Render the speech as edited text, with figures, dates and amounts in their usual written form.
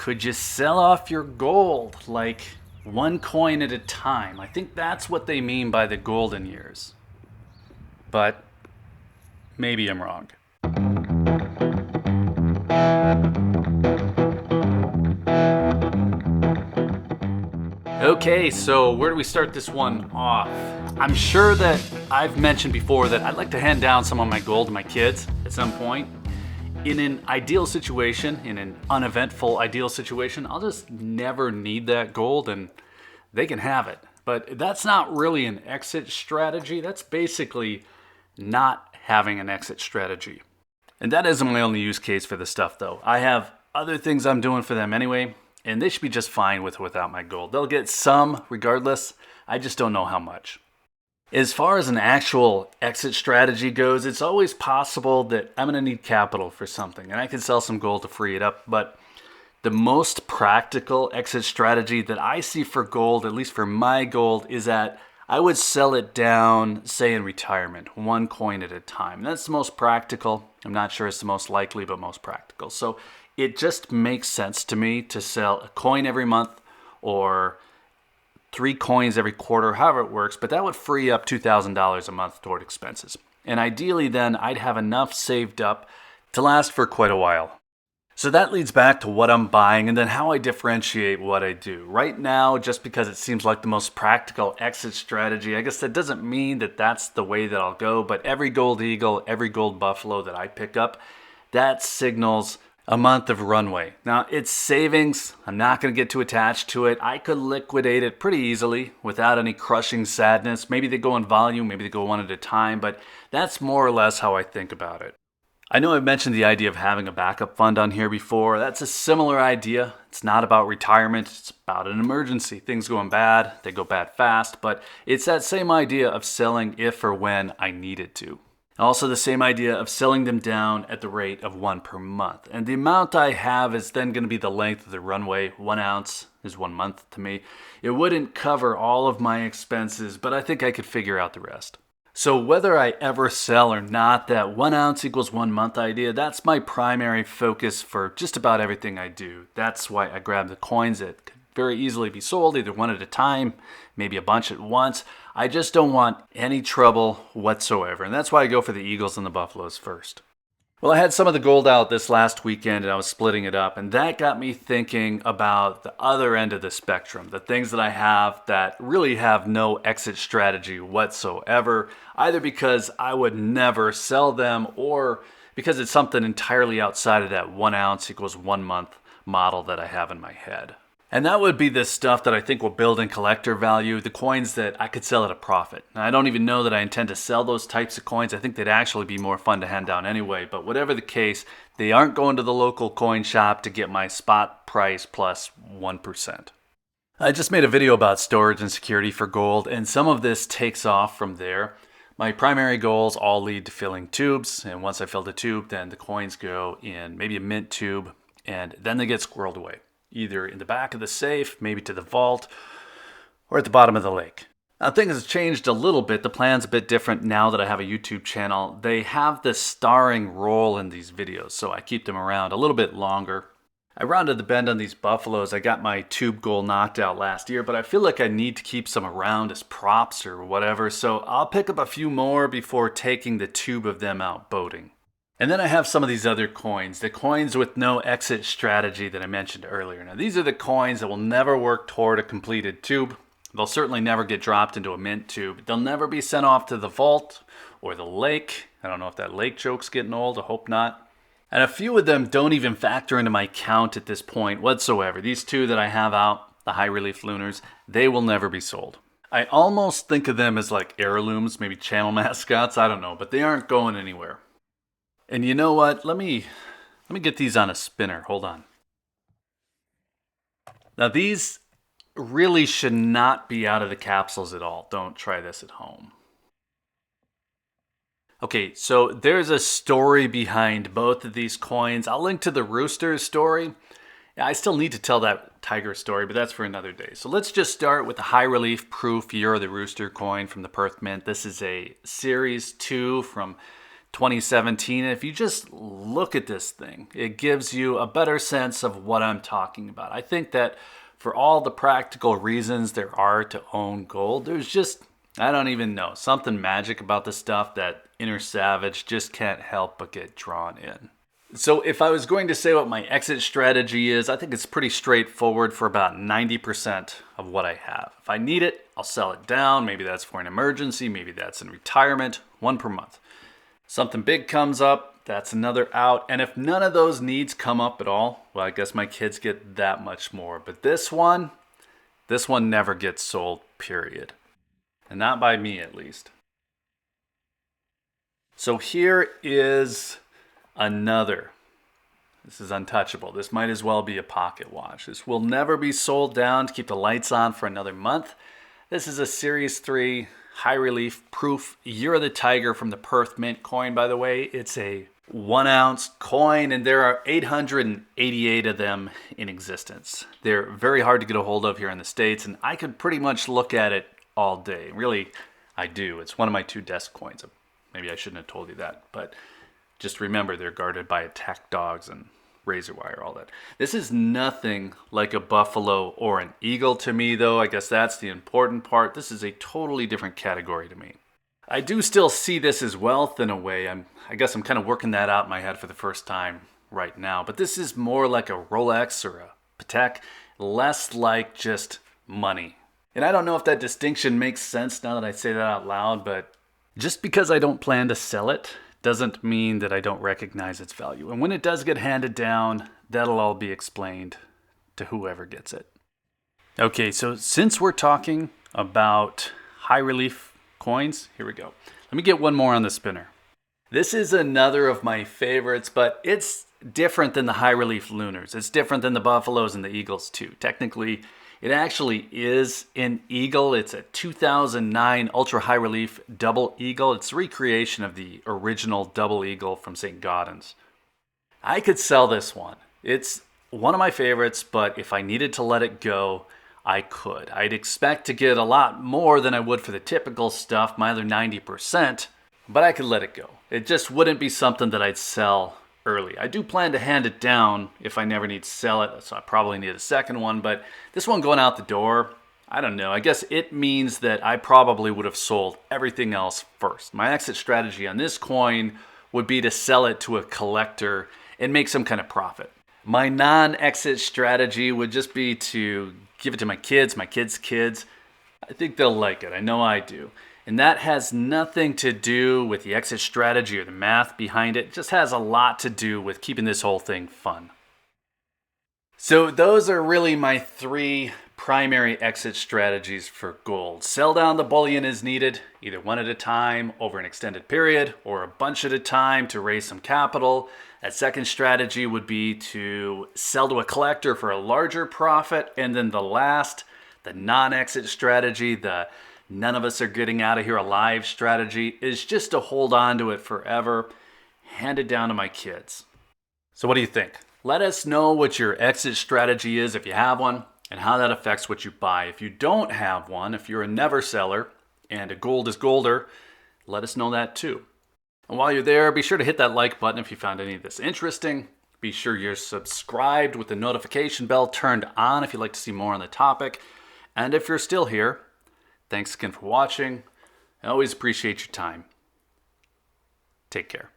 Could you sell off your gold, like one coin at a time? I think that's what they mean by the golden years. But maybe I'm wrong. Okay, so where do we start this one off? I'm sure that I've mentioned before that I'd like to hand down some of my gold to my kids at some point. In an ideal situation, in an uneventful ideal situation, I'll just never need that gold and they can have it. But that's not really an exit strategy. That's basically not having an exit strategy. And that isn't my only use case for this stuff though. I have other things I'm doing for them anyway, and they should be just fine with or without my gold. They'll get some regardless. I just don't know how much. As far as an actual exit strategy goes, it's always possible that I'm going to need capital for something, and I can sell some gold to free it up. But the most practical exit strategy that I see for gold, at least for my gold, is that I would sell it down, say in retirement, one coin at a time. That's the most practical. I'm not sure it's the most likely, but most practical. So it just makes sense to me to sell a coin every month or 3 coins every quarter, however it works, but that would free up $2,000 a month toward expenses. And ideally then I'd have enough saved up to last for quite a while. So that leads back to what I'm buying and then how I differentiate what I do. Right now, just because it seems like the most practical exit strategy, I guess that doesn't mean that that's the way that I'll go, but every gold eagle, every gold buffalo that I pick up, that signals a month of runway. Now, it's savings. I'm not going to get too attached to it. I could liquidate it pretty easily without any crushing sadness. Maybe they go in volume, maybe they go one at a time, but that's more or less how I think about it. I know I've mentioned the idea of having a backup fund on here before. That's a similar idea. It's not about retirement. It's about an emergency. Things going bad, they go bad fast, but it's that same idea of selling if or when I need it to. Also the same idea of selling them down at the rate of 1 per month. And the amount I have is then going to be the length of the runway. 1 ounce is 1 month to me. It wouldn't cover all of my expenses, but I think I could figure out the rest. So whether I ever sell or not, that 1 ounce equals 1 month idea, that's my primary focus for just about everything I do. That's why I grab the coins that could very easily be sold, either one at a time, maybe a bunch at once. I just don't want any trouble whatsoever, and that's why I go for the eagles and the buffaloes first. Well, I had some of the gold out this last weekend, and I was splitting it up, and that got me thinking about the other end of the spectrum, the things that I have that really have no exit strategy whatsoever, either because I would never sell them or because it's something entirely outside of that 1 ounce equals 1 month model that I have in my head. And that would be the stuff that I think will build in collector value, the coins that I could sell at a profit. Now, I don't even know that I intend to sell those types of coins. I think they'd actually be more fun to hand down anyway. But whatever the case, they aren't going to the local coin shop to get my spot price plus 1%. I just made a video about storage and security for gold, and some of this takes off from there. My primary goals all lead to filling tubes, and once I fill the tube, then the coins go in maybe a mint tube, and then they get squirreled away, either in the back of the safe, maybe to the vault, or at the bottom of the lake. Now, things have changed a little bit. The plan's a bit different now that I have a YouTube channel. They have the starring role in these videos, so I keep them around a little bit longer. I rounded the bend on these buffaloes. I got my tube goal knocked out last year, but I feel like I need to keep some around as props or whatever, so I'll pick up a few more before taking the tube of them out boating. And then I have some of these other coins, the coins with no exit strategy that I mentioned earlier. Now, these are the coins that will never work toward a completed tube. They'll certainly never get dropped into a mint tube. They'll never be sent off to the vault or the lake. I don't know if that lake joke's getting old. I hope not. And a few of them don't even factor into my count at this point whatsoever. These 2 that I have out, the high relief lunars, they will never be sold. I almost think of them as like heirlooms, maybe channel mascots. I don't know, but they aren't going anywhere. And you know what? Let me get these on a spinner. Hold on. Now these really should not be out of the capsules at all. Don't try this at home. Okay, so there's a story behind both of these coins. I'll link to the rooster story. I still need to tell that tiger story, but that's for another day. So let's just start with the high relief proof Year of the Rooster coin from the Perth Mint. This is a Series 2 from 2017. If you just look at this thing, it gives you a better sense of what I'm talking about. I think that for all the practical reasons there are to own gold, there's just, I don't even know, something magic about this stuff that inner savage just can't help but get drawn in. So if I was going to say what my exit strategy is, I think it's pretty straightforward for about 90% of what I have. If I need it, I'll sell it down. Maybe that's for an emergency. Maybe that's in retirement, one per month. Something big comes up, that's another out. And if none of those needs come up at all, well, I guess my kids get that much more. But this one never gets sold, period. And not by me, at least. So here is another. This is untouchable. This might as well be a pocket watch. This will never be sold down to keep the lights on for another month. This is a Series 3 high relief proof Year of the Tiger from the Perth Mint coin, by the way. It's a 1 ounce coin, and there are 888 of them in existence. They're very hard to get a hold of here in the States, and I could pretty much look at it all day. Really, I do. It's one of my 2 desk coins. Maybe I shouldn't have told you that, but just remember they're guarded by attack dogs and razor wire, all that. This is nothing like a buffalo or an eagle to me, though. I guess that's the important part. This is a totally different category to me. I do still see this as wealth in a way. I guess I'm kind of working that out in my head for the first time right now. But this is more like a Rolex or a Patek, less like just money. And I don't know if that distinction makes sense now that I say that out loud, but just because I don't plan to sell it doesn't mean that I don't recognize its value. And when it does get handed down, that'll all be explained to whoever gets it. Okay, so since we're talking about high relief coins, here we go. Let me get one more on the spinner. This is another of my favorites, but it's different than the high relief lunars. It's different than the buffaloes and the eagles too. Technically, it actually is an eagle. It's a 2009 ultra high relief double eagle. It's a recreation of the original double eagle from St. Gaudens. I could sell this one. It's one of my favorites, but if I needed to let it go, I could. I'd expect to get a lot more than I would for the typical stuff, my other 90%, but I could let it go. It just wouldn't be something that I'd sell early. I do plan to hand it down if I never need to sell it, so I probably need a second one, but this one going out the door, I don't know. I guess it means that I probably would have sold everything else first. My exit strategy on this coin would be to sell it to a collector and make some kind of profit. My non-exit strategy would just be to give it to my kids' kids. I think they'll like it. I know I do. And that has nothing to do with the exit strategy or the math behind it. It just has a lot to do with keeping this whole thing fun. So those are really my 3 primary exit strategies for gold. Sell down the bullion as needed, either one at a time over an extended period or a bunch at a time to raise some capital. That second strategy would be to sell to a collector for a larger profit. And then the last, the non-exit strategy, the none of us are getting out of here alive strategy, is just to hold on to it forever, hand it down to my kids. So what do you think? Let us know what your exit strategy is if you have one, and how that affects what you buy. If you don't have one, if you're a never seller and a gold is golder, let us know that too. And while you're there, be sure to hit that like button if you found any of this interesting. Be sure you're subscribed with the notification bell turned on if you'd like to see more on the topic. And if you're still here, thanks again for watching. I always appreciate your time. Take care.